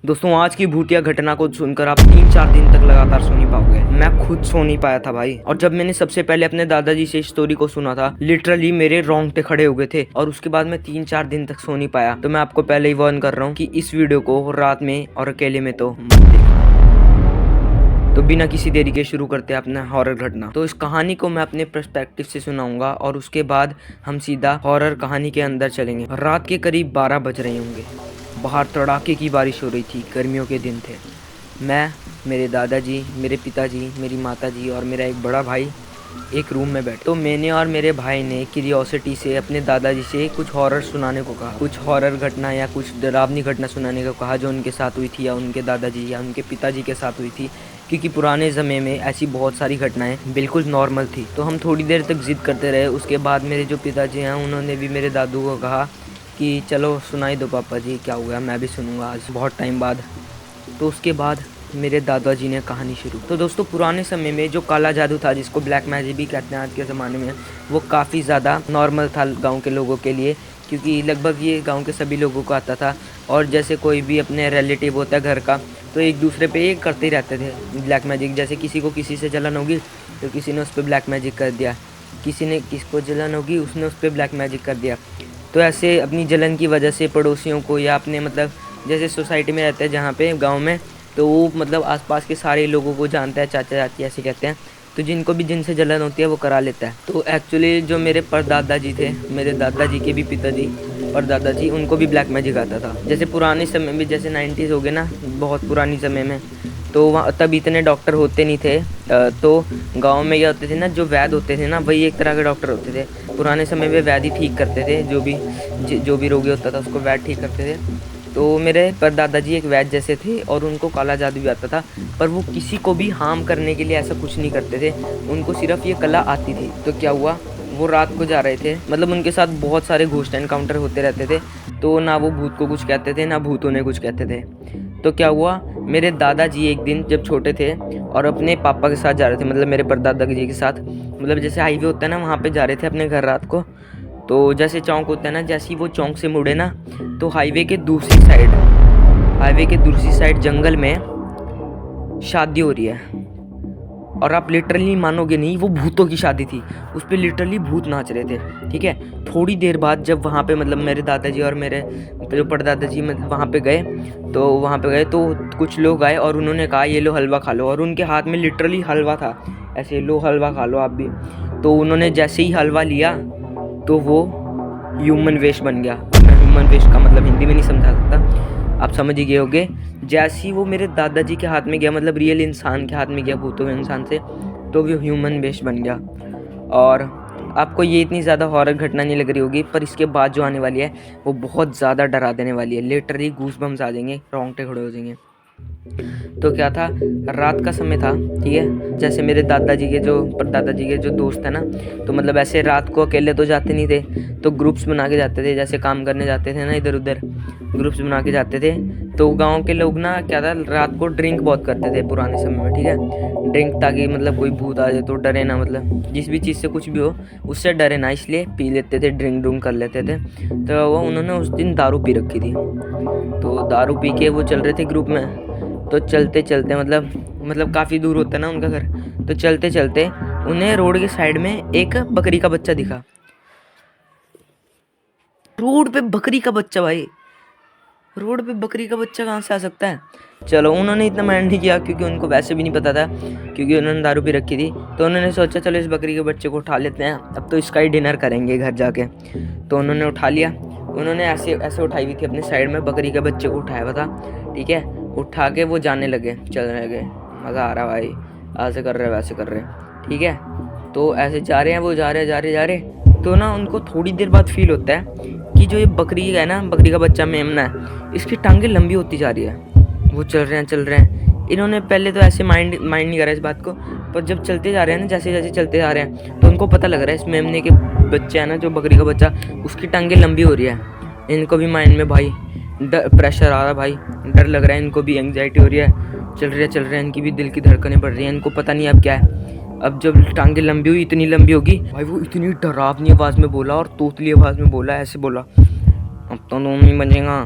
दोस्तों आज की भूतिया घटना को सुनकर आप 3-4 दिन तक लगातार सो नहीं पाओगे। मैं खुद सो नहीं पाया था भाई। और जब मैंने सबसे पहले अपने दादाजी से इस स्टोरी को सुना था, लिटरली मेरे रोंगटे खड़े हो गए थे और उसके बाद मैं 3-4 दिन तक सो नहीं पाया। तो मैं आपको पहले ही वार्न कर रहा हूँ कि इस वीडियो को रात में और अकेले में तो मत देखना। तो बिना किसी देरी के शुरू करते हैं अपना हॉरर घटना। तो इस कहानी को मैं अपने पर्सपेक्टिव से सुनाऊंगा और उसके बाद हम सीधा हॉरर कहानी के अंदर चलेंगे। रात के करीब 12 बज रहे होंगे। बाहर तड़ाके की बारिश हो रही थी, गर्मियों के दिन थे। मैं, मेरे दादाजी, मेरे पिताजी, मेरी माताजी और मेरा एक बड़ा भाई एक रूम में बैठे। तो मैंने और मेरे भाई ने क्यूरियोसिटी से अपने दादाजी से कुछ हॉरर सुनाने को कहा, कुछ हॉरर घटना या कुछ डरावनी घटना सुनाने को कहा जो उनके साथ हुई थी या उनके दादाजी या उनके पिताजी के साथ हुई थी, क्योंकि पुराने समय में ऐसी बहुत सारी घटनाएं बिल्कुल नॉर्मल थी। तो हम थोड़ी देर तक जिद करते रहे। उसके बाद मेरे जो पिताजी हैं उन्होंने भी मेरे दादू को कहा कि चलो सुनाई दो पापा जी, क्या हुआ, मैं भी सुनूंगा आज बहुत टाइम बाद। तो उसके बाद मेरे दादाजी ने कहानी शुरू। तो दोस्तों पुराने समय में जो काला जादू था, जिसको ब्लैक मैजिक भी कहते हैं आज के ज़माने में, वो काफ़ी ज़्यादा नॉर्मल था गांव के लोगों के लिए, क्योंकि लगभग ये गांव के सभी लोगों को आता था। और जैसे कोई भी अपने रिलेटिव होता है घर का, तो एक दूसरे पे ये करते ही रहते थे ब्लैक मैजिक। जैसे किसी को किसी से जलन होगी तो किसी ने उस पर ब्लैक मैजिक कर दिया, किसी ने किसको जलन होगी उसने उस पर ब्लैक मैजिक कर दिया। तो ऐसे अपनी जलन की वजह से पड़ोसियों को या अपने मतलब जैसे सोसाइटी में रहते हैं जहाँ पे गांव में, तो वो मतलब आसपास के सारे लोगों को जानता है, चाचा चाची ऐसे कहते हैं। तो जिनको भी जिनसे जलन होती है वो करा लेता है। तो एक्चुअली जो मेरे परदादाजी थे, मेरे दादाजी के भी पिताजी परदादाजी, उनको भी ब्लैक मैजिक आता था। जैसे पुराने समय में, जैसे 90s हो गए ना, बहुत पुरानी समय में, तो वहाँ तब इतने डॉक्टर होते नहीं थे। तो गांव में ये होते थे ना, जो वैद्य होते थे ना, वही एक तरह के डॉक्टर होते थे। पुराने समय में वैद्य ही ठीक करते थे, जो भी रोगी होता था उसको वैद्य ठीक करते थे। तो मेरे परदादाजी एक वैद्य जैसे थे और उनको काला जादू भी आता था, पर वो किसी को भी हार्म करने के लिए ऐसा कुछ नहीं करते थे, उनको सिर्फ ये कला आती थी। तो क्या हुआ, वो रात को जा रहे थे, मतलब उनके साथ बहुत सारे घोस्ट एनकाउंटर होते रहते थे। तो ना वो भूत को कुछ कहते थे, ना भूत उन्हें कुछ कहते थे। तो क्या हुआ, मेरे दादाजी एक दिन जब छोटे थे और अपने पापा के साथ जा रहे थे, मतलब मेरे परदादा जी के साथ, मतलब जैसे हाईवे होता है ना, वहाँ पे जा रहे थे अपने घर रात को। तो जैसे चौक होता है ना, जैसे ही वो चौक से मुड़े ना, तो हाईवे के दूसरी साइड जंगल में शादी हो रही है। और आप लिटरली मानोगे नहीं, वो भूतों की शादी थी, उस पर लिटरली भूत नाच रहे थे। ठीक है, थोड़ी देर बाद जब वहाँ पे मतलब मेरे दादाजी और मेरे जो परदादाजी वहाँ पे गए, तो कुछ लोग आए और उन्होंने कहा ये लो हलवा खा लो। और उनके हाथ में लिटरली हलवा था, ऐसे लो हलवा खा लो आप भी। तो उन्होंने जैसे ही हलवा लिया तो वो ह्यूमन वेस्ट बन गया। मैं ह्यूमन वेस्ट का मतलब हिंदी में नहीं समझा सकता, आप समझ ही गए होगे। जैसे ही वो मेरे दादाजी के हाथ में गया, मतलब रियल इंसान के हाथ में गया, भूतों के इंसान से, तो वो ह्यूमन वेस्ट बन गया। और आपको ये इतनी ज़्यादा हॉरर घटना नहीं लग रही होगी, पर इसके बाद जो आने वाली है वो बहुत ज़्यादा डरा देने वाली है। लिटरली गूज़बम्स आ जाएंगे, रोंगटे खड़े हो जाएंगे। तो क्या था, रात का समय था, ठीक है। जैसे मेरे दादाजी के जो दोस्त है ना, तो मतलब ऐसे रात को अकेले तो जाते नहीं थे, तो ग्रुप्स बना के जाते थे। जैसे काम करने जाते थे ना इधर उधर, ग्रुप्स बना के जाते थे। तो गांव के लोग ना क्या था, रात को ड्रिंक बहुत करते थे पुराने समय में, ठीक है। ड्रिंक ताकि मतलब कोई भूत आ जाए तो डरे ना, मतलब जिस भी चीज़ से कुछ भी हो उससे डरे ना, इसलिए पी लेते थे, ड्रिंक कर लेते थे। तो वो उन्होंने उस दिन दारू पी रखी थी। तो दारू पी के वो चल रहे थे ग्रुप में। तो चलते चलते मतलब काफ़ी दूर होता है ना उनका घर। तो चलते चलते उन्हें रोड के साइड में एक बकरी का बच्चा दिखा। रोड पे बकरी का बच्चा भाई, रोड पे बकरी का बच्चा कहाँ से आ सकता है। चलो उन्होंने इतना माइंड नहीं किया, क्योंकि उनको वैसे भी नहीं पता था, क्योंकि उन्होंने दारू पी रखी थी। तो उन्होंने सोचा चलो इस बकरी के बच्चे को उठा लेते हैं, अब तो इसका ही डिनर करेंगे घर जाके। तो उन्होंने उठा लिया। उन्होंने ऐसे उठाई हुई थी अपने साइड में, बकरी के बच्चे को उठाया हुआ था, ठीक है। उठा के वो जाने लगे, चलने लगे। मज़ा आ रहा भाई, ऐसे कर रहे वैसे कर रहे, ठीक है। तो ऐसे जा रहे हैं, वो जा रहे। तो ना उनको थोड़ी देर बाद फील होता है कि जो ये बकरी है ना, बकरी का बच्चा मेमना है, इसकी टांगें लंबी होती जा रही है। वो चल रहे हैं। इन्होंने पहले तो ऐसे माइंड नहीं करा इस बात को, पर जब चलते जा रहे हैं ना, जैसे चलते जा रहे हैं, तो उनको पता लग रहा है इस मेमने के बच्चे है ना, जो बकरी का बच्चा, उसकी टांगें लंबी हो रही है। इनको भी माइंड में भाई प्रेशर आ रहा, भाई डर लग रहा है, इनको भी एंग्जाइटी हो रही है। चल रहे हैं, इनकी भी दिल की धड़कनें बढ़ रही हैं। इनको पता नहीं अब क्या है। अब जब टांगें लंबी हुई, इतनी लंबी होगी भाई, वो इतनी डरावनी आवाज़ में बोला और तोतली आवाज़ में बोला, ऐसे बोला, अब तो 2 नहीं बजेगा,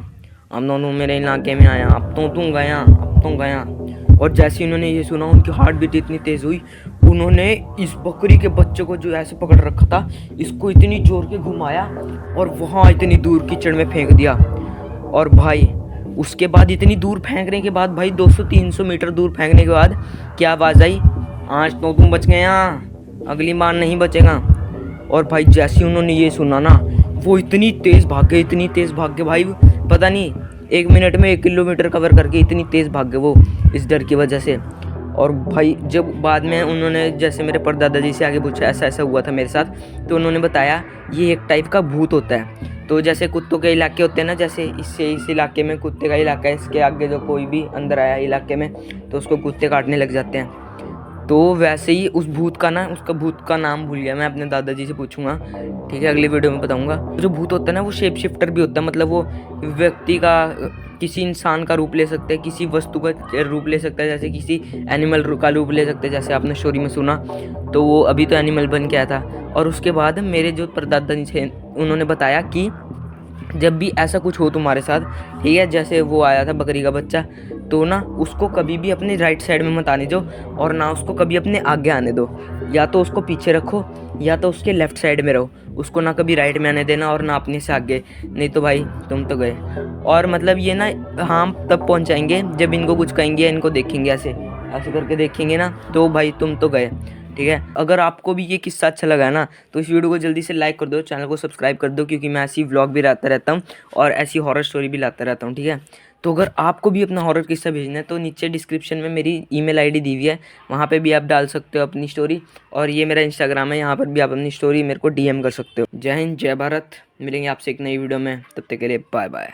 हम दोनों मेरे इलाके में आया, अब तो गया, अब तो गया। और जैसे ही उन्होंने ये सुना, उनकी हार्ट बीट इतनी तेज़ हुई, उन्होंने इस बकरी के बच्चे को जो ऐसे पकड़ रखा था, इसको इतनी जोर के घुमाया और वहाँ इतनी दूर कीचड़ में फेंक दिया। और भाई उसके बाद इतनी दूर फेंकने के बाद भाई 200-300 मीटर दूर फेंकने के बाद क्या आवाज़ आई, आज तो तुम बच गया, अगली बार नहीं बचेगा। और भाई जैसे ही उन्होंने ये सुना ना, वो इतनी तेज़ भाग गए, इतनी तेज़ भाग गए भाई, पता नहीं 1 मिनट में 1 किलोमीटर कवर करके इतनी तेज़ भाग गए वो, इस डर की वजह से। और भाई जब बाद में उन्होंने जैसे मेरे परदादा जी से आगे पूछा ऐसा ऐसा हुआ था मेरे साथ, तो उन्होंने बताया ये एक टाइप का भूत होता है। तो जैसे कुत्तों के इलाके होते हैं ना, जैसे इस इलाके में कुत्ते का इलाका है, इसके आगे जो कोई भी अंदर आया इलाके में तो उसको कुत्ते काटने लग जाते हैं। तो वैसे ही उस भूत का ना, उसका भूत का नाम भूल गया मैं, अपने दादाजी से पूछूंगा, ठीक है, अगली वीडियो में बताऊंगा। जो भूत होता है ना, वो शेप शिफ्टर भी होता है, मतलब वो व्यक्ति का, किसी इंसान का रूप ले सकते हैं, किसी वस्तु का रूप ले सकता है, जैसे किसी एनिमल का रूप ले सकते हैं, जैसे आपने स्टोरी में सुना। तो वो अभी तो एनिमल बन के आया था। और उसके बाद मेरे जो परदादा जी थे, उन्होंने बताया कि जब भी ऐसा कुछ हो तुम्हारे साथ, ठीक है, जैसे वो आया था बकरी का बच्चा, तो ना उसको कभी भी अपनी राइट साइड में मत आने दो, और ना उसको कभी अपने आगे आने दो, या तो उसको पीछे रखो या तो उसके लेफ्ट साइड में रहो, उसको ना कभी राइट में आने देना और ना अपने से आगे, नहीं तो भाई तुम तो गए। और मतलब ये ना हम तब पहुंचाएंगे जब इनको कुछ कहेंगे, इनको देखेंगे ऐसे ऐसे करके देखेंगे ना, तो भाई तुम तो गए, ठीक है। अगर आपको भी ये किस्सा अच्छा लगा है ना, तो इस वीडियो को जल्दी से लाइक कर दो, चैनल को सब्सक्राइब कर दो, क्योंकि मैं ऐसी व्लॉग भी लाता रहता हूँ और ऐसी हॉरर स्टोरी भी लाता रहता हूँ, ठीक है। तो अगर आपको भी अपना हॉरर किस्सा भेजना है तो नीचे डिस्क्रिप्शन में मेरी ईमेल आईडी दी हुई है, वहाँ पे भी आप डाल सकते हो अपनी स्टोरी। और ये मेरा इंस्टाग्राम है, यहाँ पर भी आप अपनी स्टोरी मेरे को DM कर सकते हो। जय हिंद, जय भारत। मिलेंगे आपसे एक नई वीडियो में, तब तक के लिए बाय बाय।